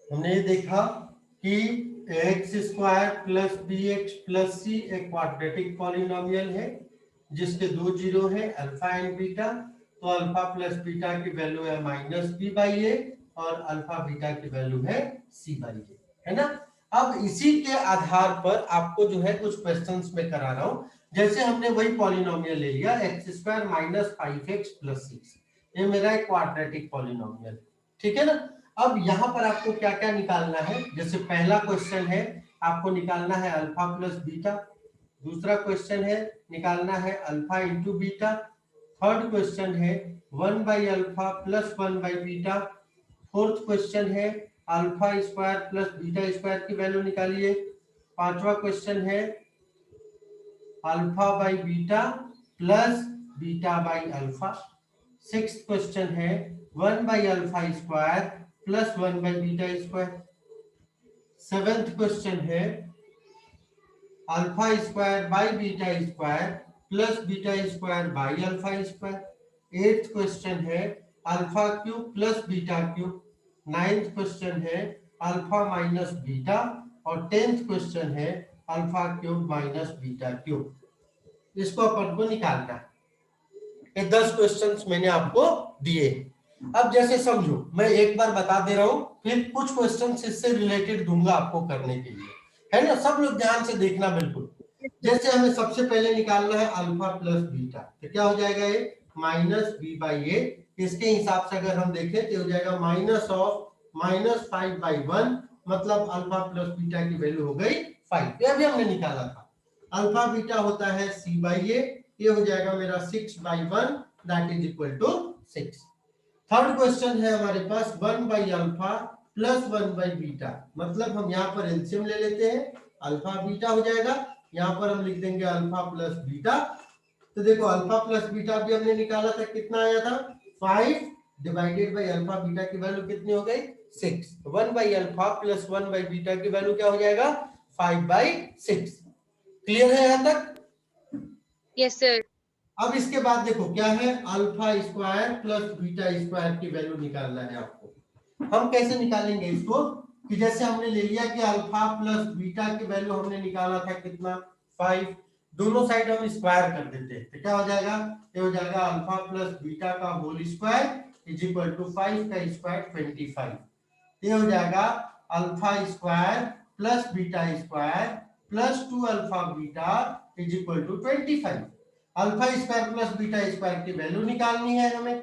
हमने ये देखा कि x square plus b x plus c एक क्वाड्रेटिक पॉलिनोमियल है जिसके दो जीरो है अल्फा एंड बीटा। तो अल्फा प्लस बीटा की वैल्यू है माइनस बी बाई ए और अल्फा बीटा की वैल्यू है सी बाई ए, है ना। अब इसी के आधार पर आपको जो है कुछ क्वेश्चंस में करा रहा हूं। जैसे हमने वही पॉलिनोमियल ले लिया x square minus 5x plus 6, ये मेरा एक क्वाड्रेटिक पॉलिनोमियल, ठीक है ना। अब यहाँ पर आपको क्या क्या निकालना है, जैसे पहला क्वेश्चन है आपको निकालना है अल्फा प्लस बीटा, दूसरा क्वेश्चन है निकालना है alpha into beta, third question है 1 by alpha plus 1 by beta, fourth question है alpha square plus beta square की वैल्यू निकालिए, पांचवा क्वेश्चन है alpha by beta plus beta by alpha, sixth question है 1 by alpha square plus 1 by beta square, seventh question है alpha square by beta square plus beta square by alpha square, eighth question है alpha cube plus beta cube, ninth question है alpha minus beta और tenth question है alpha cube minus beta cube. इसको अपन को निकालना है। ये 10 क्वेश्चंस मैंने आपको दिए। अब जैसे समझो, मैं एक बार बता दे रहा हूं, फिर कुछ क्वेश्चंस इससे रिलेटेड दूंगा आपको करने के लिए, है ना। सब लोग ध्यान से देखना बिल्कुल। जैसे हमें सबसे पहले निकालना है अल्फा प्लस बीटा, तो क्या हो जाएगा ये माइनस बी बाई ए। इसके हिसाब से अगर हम देखें तो हो जाएगा माइनस ऑफ माइनस 5/1, मतलब अल्फा प्लस बीटा की वैल्यू हो गई 5। ये अभी हमने निकाला था। अल्फा बीटा होता है सी बाई ए, ये हो जाएगा मेरा 6/1 that is equal to 6। Third question है हमारे पास 1 by alpha plus 1 by beta, मतलब हम यहाँ पर एलसीएम ले लेते हैं, अल्फा बीटा हो जाएगा, यहाँ पर हम लिख देंगे अल्फा प्लस बीटा। तो देखो अल्फा प्लस बीटा भी हमने निकाला था, कितना आया था 5 डिवाइडेड बाई अल्फा बीटा की वैल्यू कितनी हो गई 6। 1 by alpha plus 1 by beta की वैल्यू क्या हो जाएगा 5/6। क्लियर है यहाँ तक? Yes sir. अब इसके बाद देखो क्या है alpha square plus beta square की वैल्यू निकालना है आपको। हम कैसे निकालेंगे इसको, कि जैसे हमने ले लिया कि अल्फा प्लस बीटा की वैल्यू हमने निकाला था कितना 5, दोनों साइड हम स्क्वायर कर देते हैं, तो क्या हो जाएगा, ये हो जाएगा अल्फा प्लस बीटा का whole square is equal to 5 का स्क्वायर 25। ये हो जाएगा alpha square plus beta square plus 2 alpha beta is equal to 25। Alpha square plus beta square की वैल्यू निकालनी है हमें।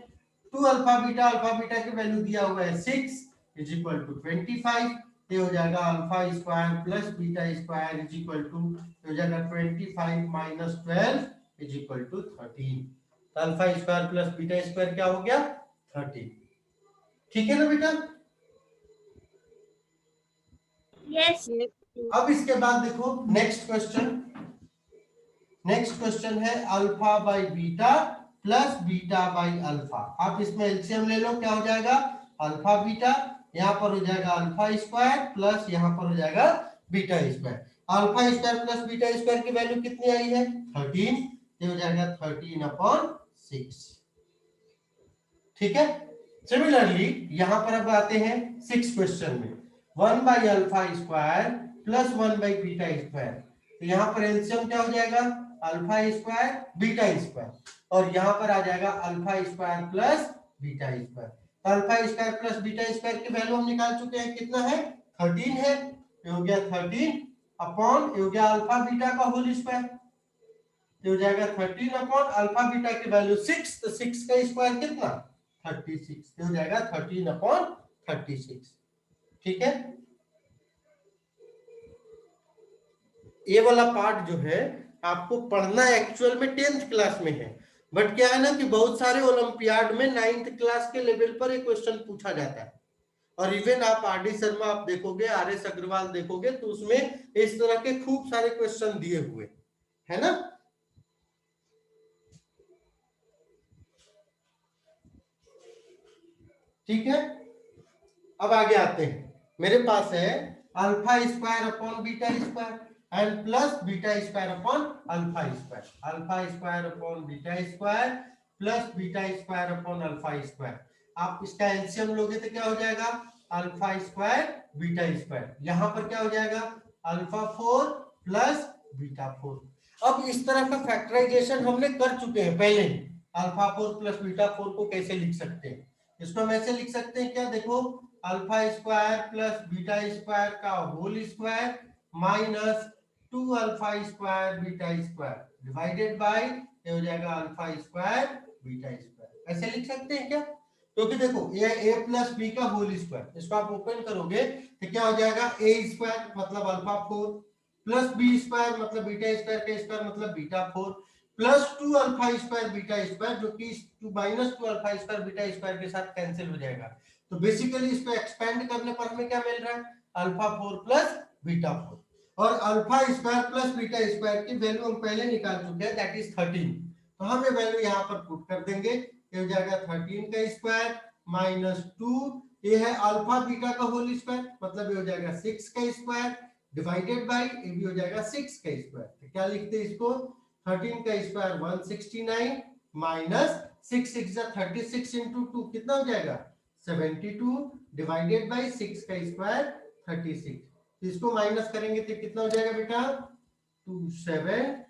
2 अल्फा बीटा की वैल्यू दिया हुआ है 6 इज इक्वल टू 25। ये हो जाएगा alpha square plus beta square is equal to हो जाएगा 25 माइनस 12 इज इक्वल टू 13। तो alpha square plus beta square क्या हो गया 13। ठीक है ना बेटा? यस। अब इसके बाद देखो नेक्स्ट क्वेश्चन है alpha by beta plus beta by alpha. आप इसमें एलसीएम ले लो, क्या हो जाएगा अल्फा बीटा, यहाँ पर हो जाएगा अल्फा स्क्वायर प्लस यहाँ पर हो जाएगा beta square. Alpha square plus beta square की वैल्यू कितनी आई है 13, ये हो जाएगा 13/6। ठीक है। सिमिलरली यहां पर अब आते हैं 6 क्वेश्चन में 1 by alpha square plus 1 by beta square. तो यहाँ पर एलसीएम क्या हो जाएगा अल्फा स्क्वायर बीटा स्क्वायर, और यहाँ पर आ जाएगा alpha square plus beta square. तो alpha square plus beta square की वैल्यू हम निकाल चुके हैं, कितना है 13 है, ये हो गया 13 अपॉन ये हो गया अल्फा बीटा का होल स्क्वायर, ये हो जाएगा 13 अपॉन अल्फा बीटा की वैल्यू 6, तो 6 का स्क्वायर कितना 36, ये हो जाएगा 13/36। ठीक है। ये वाला पार्ट जो है आपको पढ़ना एक्चुअल में 10th क्लास में है, बट क्या है ना कि बहुत सारे ओलंपियाड में 9th क्लास के लेवल पर ये क्वेश्चन पूछा जाता है, और इवन आप आर डी शर्मा आप देखोगे, आर एस अग्रवाल देखोगे, तो उसमें इस तरह के खूब सारे क्वेश्चन दिए हुए है ना। ठीक है। अब आगे आते हैं, मेरे पास है alpha square upon beta square and plus beta square upon alpha square, alpha square upon beta square plus beta square upon alpha square. आप इसका एलसीएम लोगे तो क्या हो जाएगा अल्फा स्क्वायर बीटा स्क्वायर। यहां पर क्या हो जाएगा, अल्फा 4 प्लस बीटा 4। अब इस तरह का फैक्टराइजेशन हमने कर चुके हैं पहले ही। अल्फा 4 प्लस बीटा 4 को कैसे लिख सकते हैं, इसको हम ऐसे लिख सकते हैं क्या, देखो alpha square plus beta square का whole square minus 2 alpha square beta square divided by, ये हो जाएगा अल्फा स्क्वायर बीटा स्क्वायर। ऐसे लिख सकते हैं क्या, क्योंकि देखो ये a प्लस बी का होल स्क्वायर, इसको आप ओपन करोगे तो क्या हो जाएगा, a स्क्वायर मतलब अल्फा 4 प्लस बी स्क्वायर मतलब बीटा स्क्वायर का स्क्वायर मतलब beta 4 plus 2 alpha square beta square, जो कि 2 minus 2 alpha square beta square के साथ कैंसिल हो जाएगा। तो बेसिकली इसको एक्सपेंड करने पर हमें क्या मिल रहा है, अल्फा 4 प्लस बीटा 4। और alpha square plus beta square की वैल्यू हम पहले निकाल चुके हैं, दैट इज 13। तो हम ये वैल्यू यहाँ पर पुट कर देंगे, ये हो जाएगा 13 का स्क्वायर माइनस 2, ये है अल्फा बीटा का होल स्क्वायर मतलब ये हो जाएगा 6 का स्क्वायर डिवाइडेड बाय, ये भी हो जाएगा 6 का स्क्वायर। तो क्या लिखते हैं इसको, 13 का स्क्वायर 169 माइनस 6 6 36 इंटू 2 कितना हो जाएगा 72 डिवाइडेड बाय 6 का स्क्वायर 36। इसको माइनस करेंगे तो कितना हो जाएगा बेटा, 2 7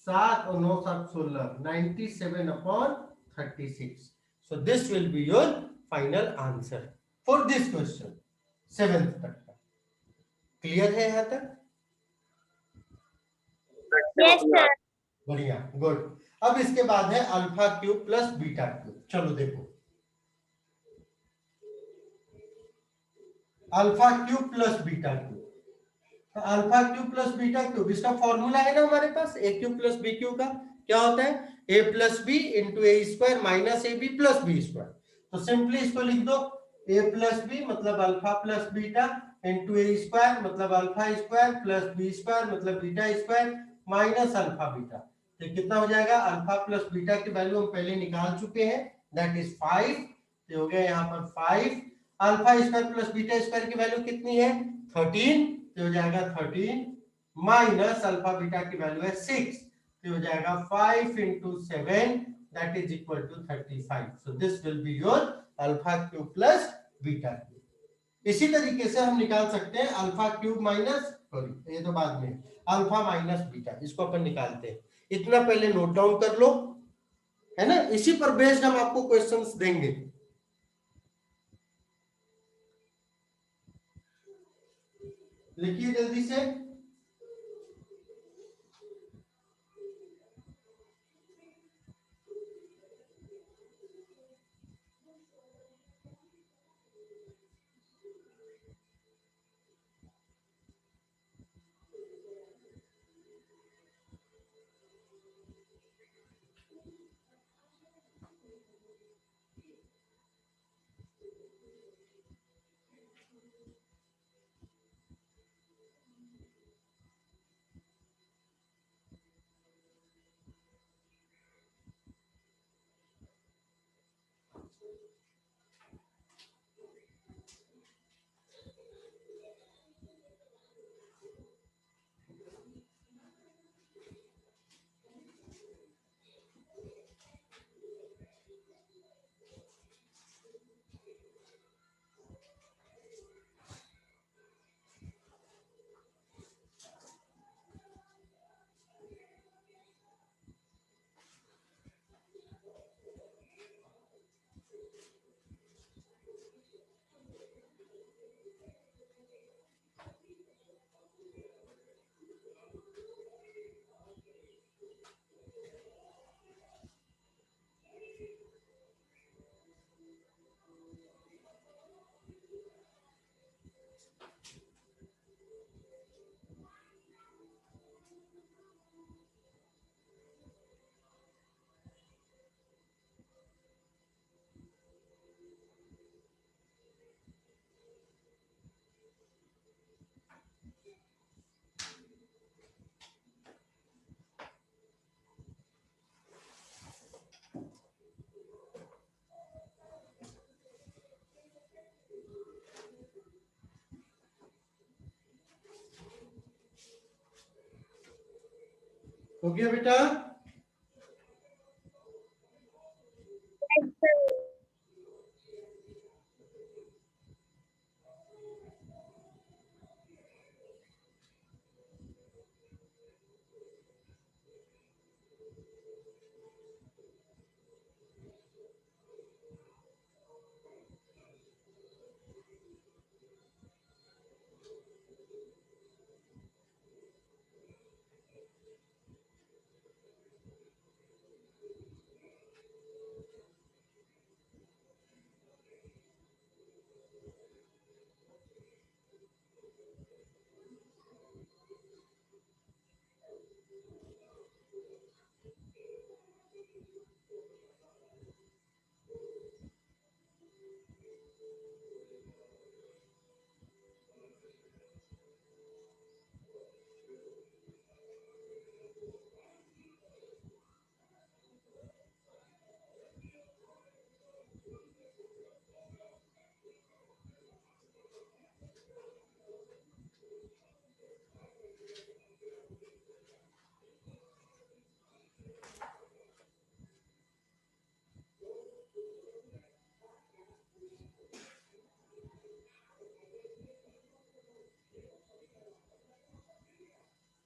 7 और 9 7 16 97 upon 36। So this will be your final answer for this question 7th तक का। क्लियर है यहाँ तक, Yes, sir. बढ़िया, गुड। अब इसके बाद है alpha cube plus beta cube. चलो देखो, alpha cube plus beta cube, तो alpha cube plus beta cube इसका फॉर्मूला है ना हमारे पास, a cube plus b cube का क्या होता है, a plus b into a square minus a b plus b square. तो सिंपली इसको लिख दो, ए प्लस बी मतलब alpha plus beta into a square मतलब alpha square plus b square मतलब beta square minus alpha beta. तो कितना हो जाएगा, अल्फा प्लस बीटा की वैल्यू हम पहले निकाल चुके हैं, दैट इज 5। तो हो गया यहाँ पर 5। Alpha square plus beta square की वैल्यू कितनी है 13, तो हो जाएगा 13 माइनस अल्फा बीटा की वैल्यू है 6, तो हो जाएगा 5 into 7 that is equal to 35। So this will be your alpha cube plus beta cube. इसी तरीके से हम निकाल सकते हैं अल्फा क्यूब माइनस, सॉरी ये तो बाद में, अल्फा माइनस बीटा, इसको अपन निकालते हैं। इतना पहले नोट डाउन कर लो, है ना, इसी पर बेस्ड हम आपको क्वेश्चंस देंगे। लिखिए जल्दी से, हो गया बेटा। Yes, sir.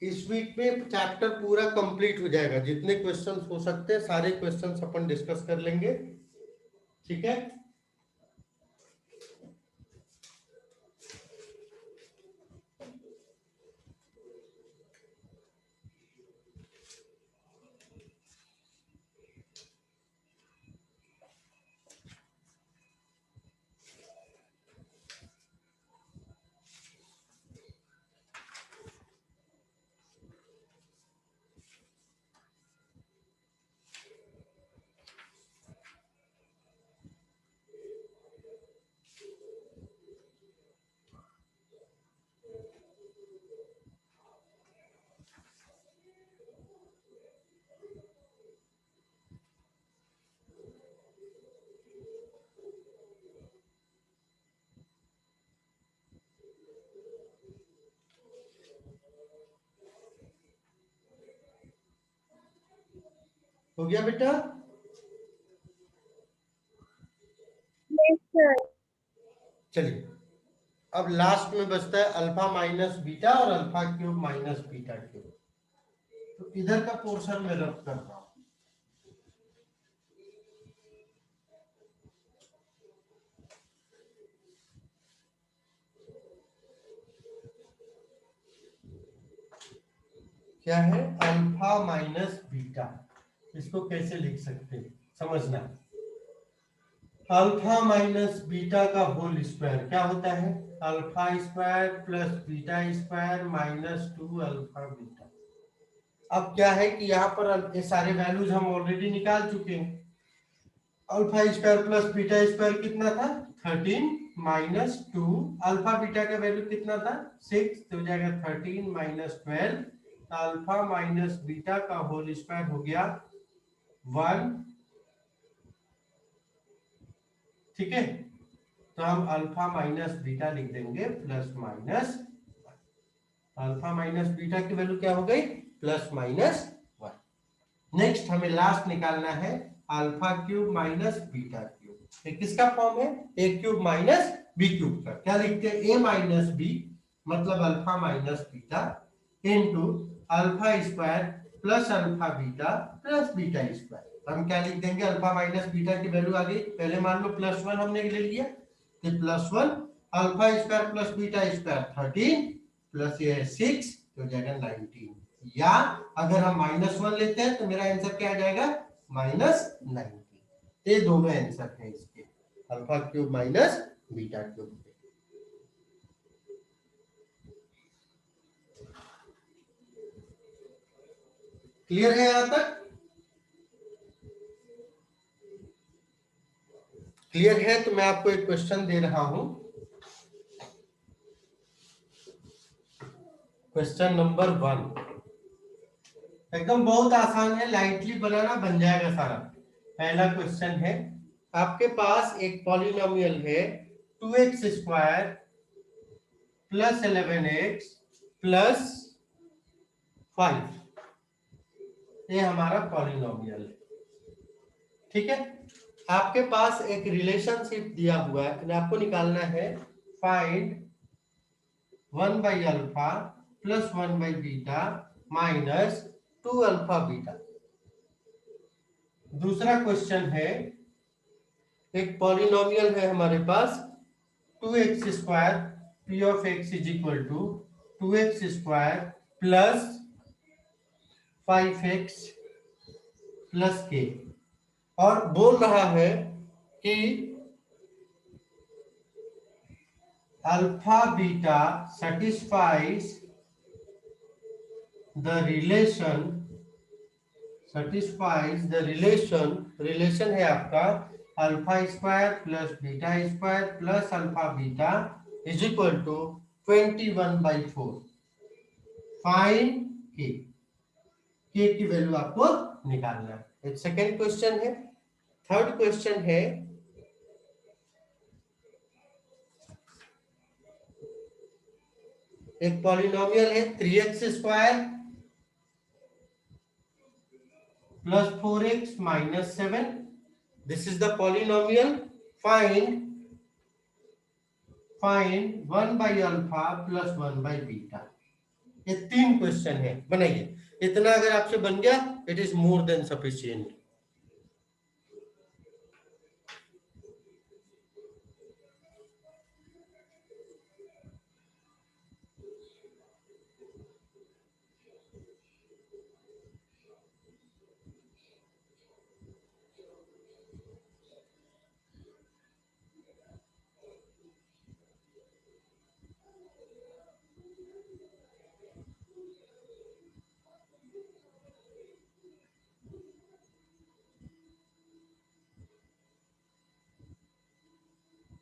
इस वीक में चैप्टर पूरा कंप्लीट हो जाएगा, जितने क्वेश्चंस हो सकते हैं सारे क्वेश्चंस अपन डिस्कस कर लेंगे, ठीक है। हो गया बेटा? Yes, sir. चलिए, अब लास्ट में बचता है अल्फा माइनस बीटा और alpha cube minus beta cube. तो इधर का पोर्शन में रब कर रहा हूं। क्या है? Alpha minus beta. इसको कैसे लिख सकते हैं समझना। अल्फा माइनस बीटा का होल स्क्वायर क्या होता है? Alpha square plus beta square minus 2 alpha beta. अब क्या है कि यहाँ पर ये सारे वैल्यूज हम ऑलरेडी निकाल चुके हैं। Alpha square plus beta square कितना था? 13 माइनस 2। अल्फा बीटा का वैल्यू कितना था? 6। तो हो जाएगा 13 माइनस 12। अल्फा माइनस बीटा का होल स्क्वायर हो गया 1। ठीक है, तो हम अल्फा माइनस बीटा लिख देंगे plus minus. Alpha minus beta की वैल्यू क्या हो गई? Plus minus 1। नेक्स्ट हमें लास्ट निकालना है alpha cube minus beta cube. ये किसका फॉर्म है? ए क्यूब माइनस बी क्यूब का। क्या लिखते हैं? ए माइनस बी मतलब alpha minus beta into alpha square plus alpha beta plus beta square. हम क्या लिख देंगे? अल्फा माइनस बीटा की वैल्यू आ गई, पहले मान लो +1 हमने ले लिया, तो +1 alpha square plus beta square 13 plus ये 6 तो हो जाएगा 19। या अगर हम -1 लेते हैं तो मेरा आंसर क्या आ जाएगा? -19। ये दोनों आंसर है इसके, alpha cube minus beta cube. Clear है यहां तक? क्लियर है तो मैं आपको एक क्वेश्चन दे रहा हूं। क्वेश्चन नंबर 1 एकदम बहुत आसान है, लाइटली बनाना बन जाएगा सारा। पहला क्वेश्चन है, आपके पास एक पॉलिनोमियल है 2x square plus 11x plus 5। ये हमारा पॉलिनोमियल है, ठीक है। आपके पास एक रिलेशनशिप दिया हुआ है, आपको निकालना है find 1 by alpha plus 1 by beta minus 2 alpha beta. दूसरा क्वेश्चन है, एक पॉलिनोमियल है हमारे पास 2x² p of x is equal to 2x² plus 5x plus k, और बोल रहा है कि alpha beta satisfies the relation है आपका alpha square plus beta square plus alpha beta is equal to 21/4। Find K की वैल्यू आपको निकालना है। एक सेकेंड क्वेश्चन है। थर्ड क्वेश्चन है, एक पॉलिनोमियल है 3x² plus 4x minus 7. This is the polynomial. Find 1 by alpha plus 1 by beta. ये 3 क्वेश्चन है, बनाइए। इतना अगर आपसे बन गया, it is more than sufficient.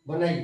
बनाइए।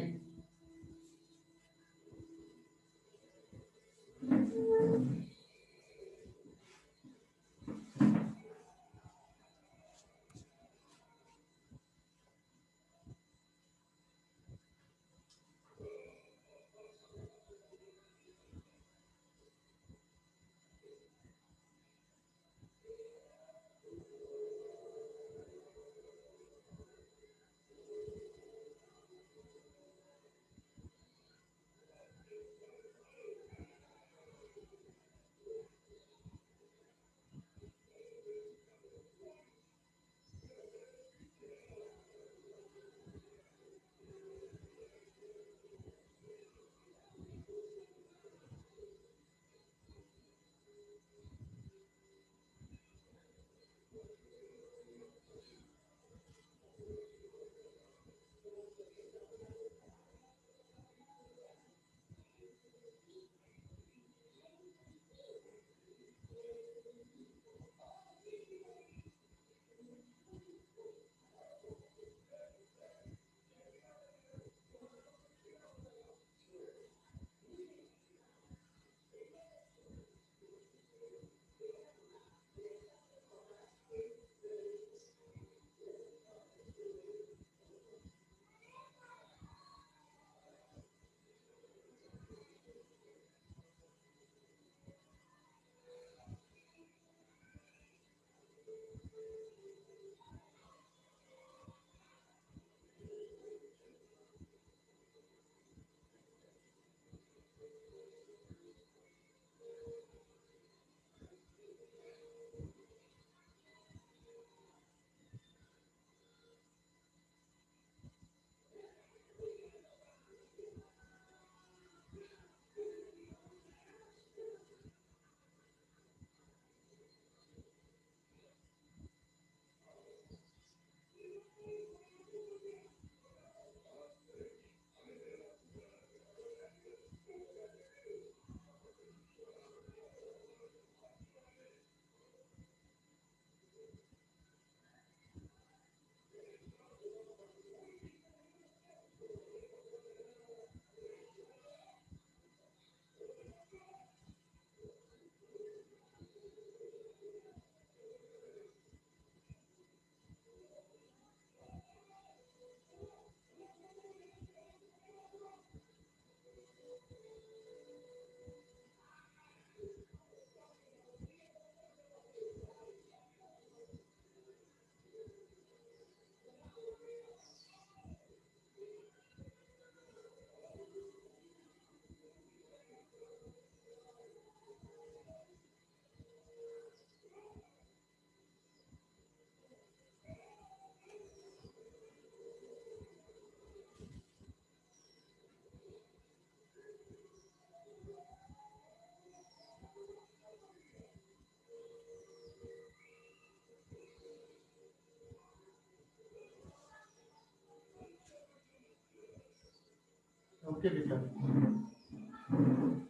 ओके बेटा,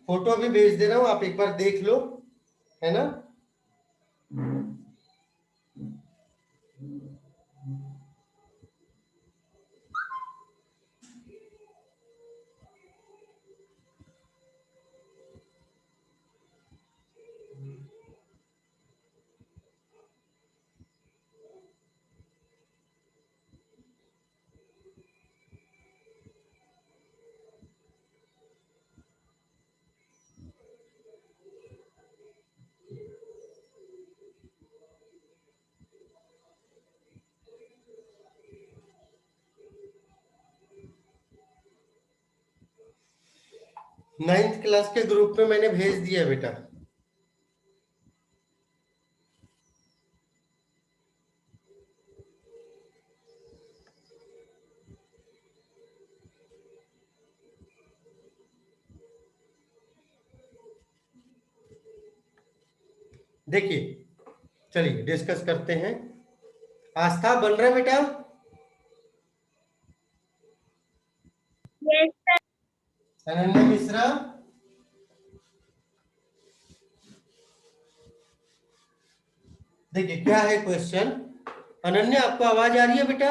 फोटो भी भेज दे रहा हूँ, आप एक बार देख लो, है ना। नाइन्थ क्लास के ग्रुप में मैंने भेज दिया बेटा। देखिए, चलिए डिस्कस करते हैं। आस्था बन रहा है बेटा? Yes, sir. अनन्या मिश्रा, देखिए क्या है क्वेश्चन। अनन्या, आपको आवाज आ रही है बेटा?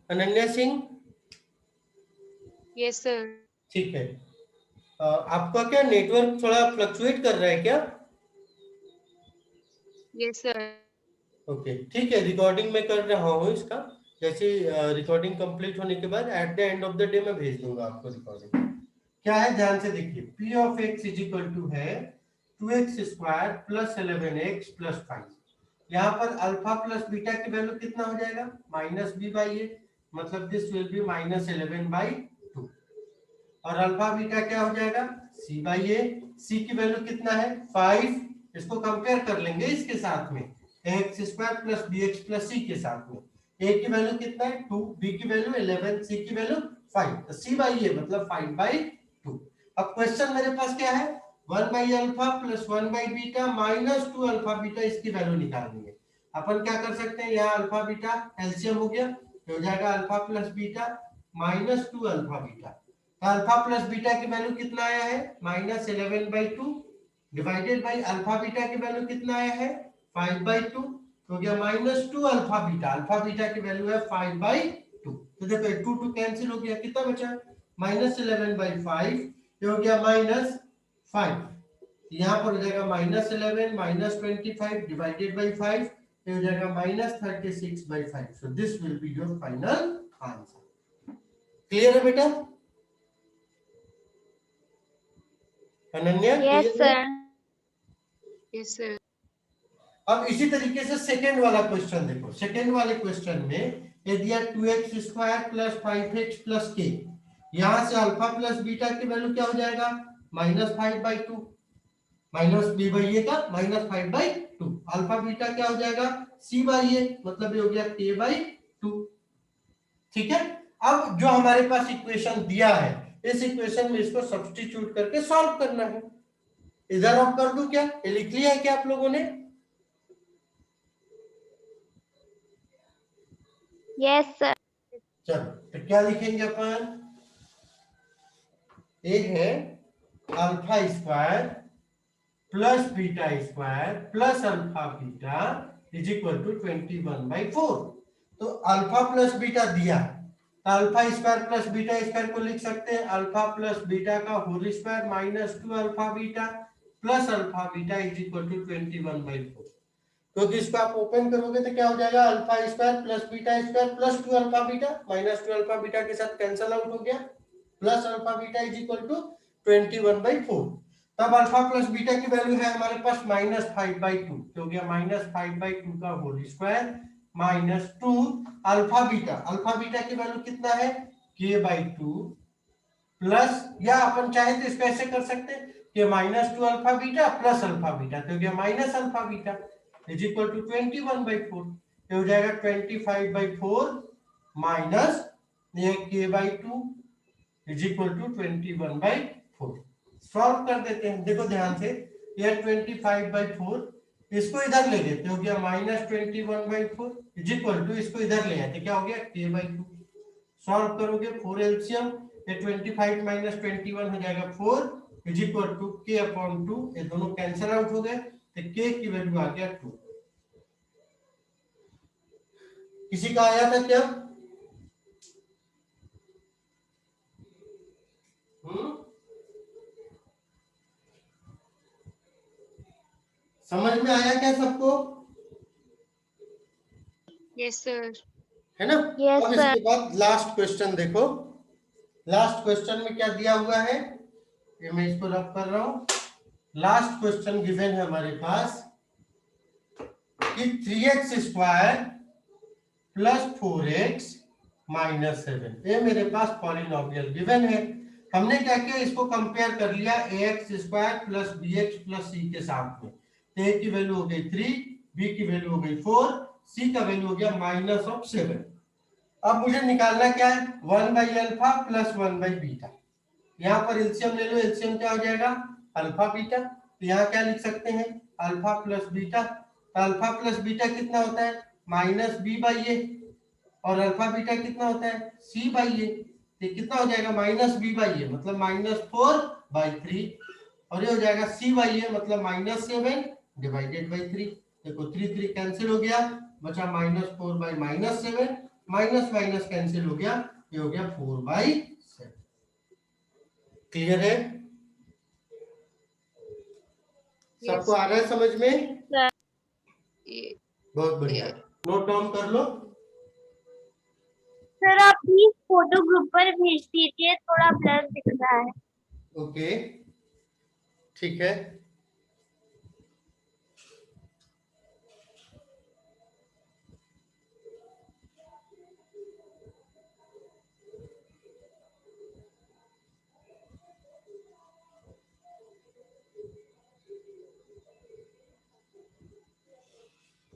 Ananya Singh, yes sir. ठीक है। आपका क्या नेटवर्क थोड़ा फ्लक्चुएट कर रहा है क्या? Yes sir. ओके, ठीक है, रिकॉर्डिंग में कर रहा हूँ इसका। जैसे रिकॉर्डिंग कंप्लीट होने के बाद at the end of the day मैं भेज दूंगा आपको रिकॉर्डिंग। क्या है ध्यान से देखिए, P of X is equal to है 2x square plus 11x plus 5। यहाँ पर अल्फा प्लस बीटा की वैल्यू कितना हो जाएगा? माइनस बी बाई ए, मतलब दिस विल बी माइनस 11/2। और अल्फा बीटा क्या हो जाएगा? सी बाई ए। सी की वैल्यू कितना है? 5। इसको कंपेयर कर लेंगे इसके साथ में, x square plus b x plus c के साथ में। ए की वैल्यू कितना है? 2, बी की वैल्यू 11, सी की वैल्यू 5, तो सी बाई ए मतलब 5/2। अब क्वेश्चन मेरे पास क्या है? 1 by alpha plus 1 by beta minus 2 alpha beta, इसकी वैल्यू निकालनी है। अपन क्या कर सकते हैं, यहाँ अल्फा बीटा एलसीएम हो गया, तो हो जाएगा alpha plus beta minus 2 alpha beta. तो अल्फा प्लस बीटा की वैल्यू कितना आया है? Minus 11/2 divided by alpha beta की वैल्यू कितना आया है? 5/2, तो गया minus 2 alpha beta. Alpha beta की वैल्यू है 5/2, तो देखो 2 2 कैंसिल हो गया, कितना बचा? माइनस 11/5, ये हो गया माइनस 5। यहाँ पर हो जाएगा माइनस 11 माइनस 25 डिवाइडेड बाई 5, ये हो जाएगा minus 36/5। So this will be your final answer. Clear है बेटा? अनन्या, Yes, क्लियर है? sir. Yes sir. अब इसी तरीके से सेकेंड वाला क्वेश्चन देखो। सेकेंड वाले क्वेश्चन में ये दिया 2x square plus 5x plus k। यहां से अल्फा प्लस बीटा की वैल्यू क्या हो जाएगा? माइनस 5/2, माइनस बी बाई ए का माइनस 5/2। अल्फा बीटा क्या हो जाएगा? सी बाई ए, मतलब ये हो गया k/2। ठीक है, अब जो हमारे पास इक्वेशन दिया है, इस इक्वेशन में इसको सब्स्टिट्यूट करके सॉल्व करना है। इधर ऑफ कर दूं क्या? ये लिख लिया है क्या आप लोगों ने? Yes, sir. चलो, तो क्या लिखेंगे अपन? एक है alpha square plus beta square plus alpha beta is equal to 21/4। तो अल्फा प्लस बीटा दिया, तो alpha square plus beta square को लिख सकते हैं अल्फा प्लस बीटा का whole square minus 2 alpha beta plus alpha beta is equal to 21/4। क्योंकि इसको आप ओपन करोगे तो क्या हो जाएगा? Alpha square plus beta square plus 2 alpha beta, minus 2 alpha beta के साथ कैंसिल आउट हो गया, plus alpha beta is equal to 21/4। तब अल्फा प्लस बीटा की वैल्यू है हमारे पास माइनस 5/2, तो हो गया माइनस 5/2 का whole square minus 2 alpha beta. Alpha beta की वैल्यू कितना है? k/2 प्लस, या अपन चाहे तो इसको ऐसे कर सकते हैं कि minus 2 alpha beta plus alpha beta, तो हो गया minus alpha beta is equal to 21/4। ये हो जाएगा 25/4 माइनस ये k/2 is equal to 21/4। Solve कर देते हैं, देखो ध्यान से, ये 25/4, इसको इधर ले लेते हो गया माइनस 21/4 इज इक्वल टू, इसको इधर ले आते क्या हो गया? k/2। सॉल्व करोगे 4 एलसीएम ये 25 माइनस 21 हो जाएगा 4 is equal to k upon 2। ये दोनों कैंसिल आउट हो गए तो k की वैल्यू आ गया 2। किसी का आया था क्या? समझ में आया क्या सबको? Yes, sir. है ना? Yes, अब sir. इसके बाद लास्ट क्वेश्चन देखो। लास्ट क्वेश्चन में क्या दिया हुआ है, ये मैं इसको रब कर रहा हूं। लास्ट क्वेश्चन गिवन है हमारे पास कि 3x square plus 4x minus 7, ये मेरे पास पॉलिनोमियल गिवन है। हमने क्या किया, इसको कंपेयर कर लिया ax square plus bx plus c के साथ में। तो a की वैल्यू हो गई 3, b की वैल्यू हो गई 4, c का वैल्यू हो गया माइनस ऑफ 7। अब मुझे निकालना क्या है, 1 by alpha plus 1 by beta. यहाँ पर एलसीएम ले लो, एलसीएम क्या हो जाएगा, अल्फा बीटा। तो यहाँ क्या लिख सकते हैं, अल्फा प्लस बीटा। तो अल्फा प्लस बीटा कितना होता है, माइनस बी बाई ए, और अल्फा बीटा कितना होता है, सी बाई ए। तो कितना हो जाएगा, माइनस बी बाई ए मतलब -4/3, और ये हो जाएगा सी बाई ए मतलब -7 डिवाइडेड बाई 3। देखो 3 3 कैंसिल हो गया, बचा -4 बाई -7, माइनस माइनस कैंसिल हो गया, ये हो गया 4/7। क्लियर है? सबको आ रहा है समझ में? Sir. बहुत बढ़िया, नोट डाउन कर लो। सर आप प्लीज फोटो ग्रुप पर भेज दीजिए, थोड़ा ब्लर दिख रहा है। ओके ठीक है।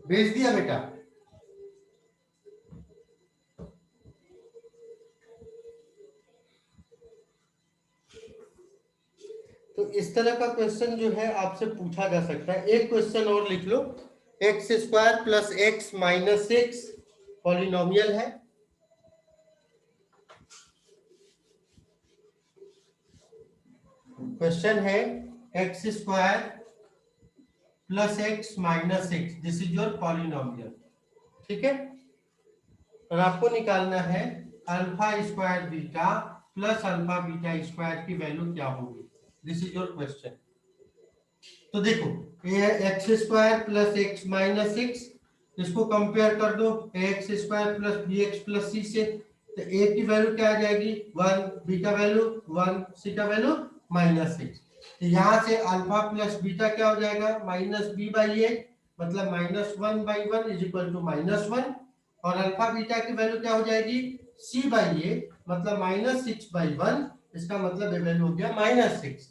भेज दिया बेटा। तो इस तरह का क्वेश्चन जो है आपसे पूछा जा सकता है। एक क्वेश्चन और लिख लो, x square plus x minus 6 polynomial है। क्वेश्चन है x square plus x minus 6, this is your polynomial. ठीक है, और आपको निकालना है alpha square beta plus alpha beta square की वैल्यू क्या होगी। This is your question. तो देखो ये है x square plus x minus 6, इसको कंपेयर कर दो x square plus b x plus c से। तो ए की वैल्यू क्या आ जाएगी 1, बी का वैल्यू 1, सी का वैल्यू -6। तो यहाँ से अल्फा प्लस बीटा क्या हो जाएगा, माइनस बी बाई ए मतलब -1/1 इज इक्वल टू -1, और अल्फा बीटा की वैल्यू क्या हो जाएगी सी बाई ए मतलब -6/1, इसका मतलब ये वैल्यू हो गया -6।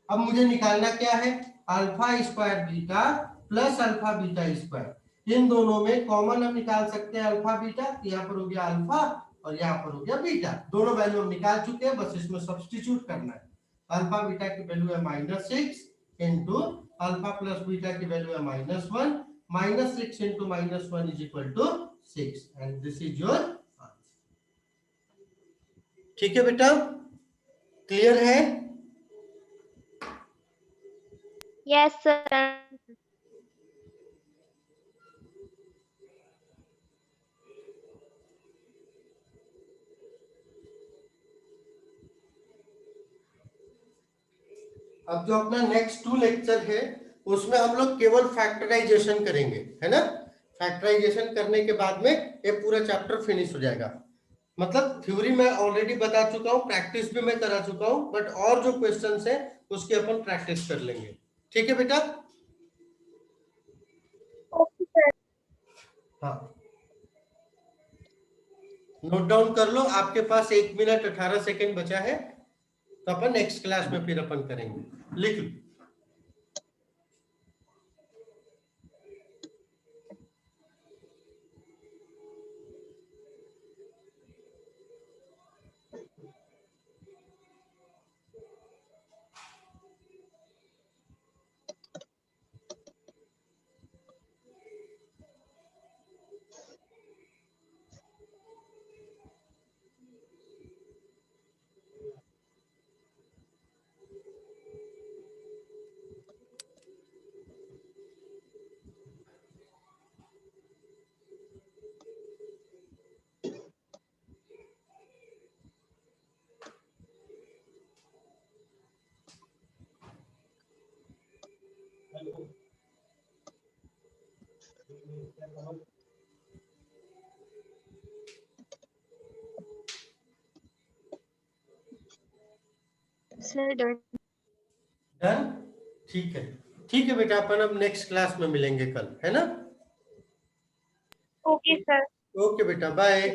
अब मुझे निकालना क्या है, alpha square beta plus alpha beta square. इन दोनों में कॉमन हम निकाल सकते हैं अल्फा बीटा, यहाँ पर हो गया अल्फा और यहाँ पर हो गया बीटा। दोनों वैल्यू हम निकाल चुके हैं, बस इसमें सब्स्टिट्यूट करना है। अल्फा बीटा की वैल्यू है -6 इंटू अल्फा प्लस बीटा की वैल्यू है -1, -6 into -1 is equal to 6, and this is your answer. ठीक है बेटा, क्लियर है? Yes sir. अब जो अपना नेक्स्ट 2 लेक्चर है उसमें हम लोग केवल फैक्टराइजेशन करेंगे, है ना। फैक्टराइजेशन करने के बाद में ये पूरा चैप्टर फिनिश हो जाएगा। मतलब थ्योरी मैं ऑलरेडी बता चुका हूँ, प्रैक्टिस भी मैं करा चुका हूँ, बट और जो क्वेश्चंस है उसकी अपन प्रैक्टिस कर लेंगे। ठीक है बेटा? Okay sir. हाँ, नोट डाउन कर लो। आपके पास 1 मिनट 18 सेकेंड बचा है, तो अपन नेक्स्ट क्लास में फिर अपन करेंगे। लिख लो। Sir done. डन। ठीक है बेटा, अपन अब नेक्स्ट क्लास में मिलेंगे कल, है ना? Okay sir. ओके बेटा, बाय।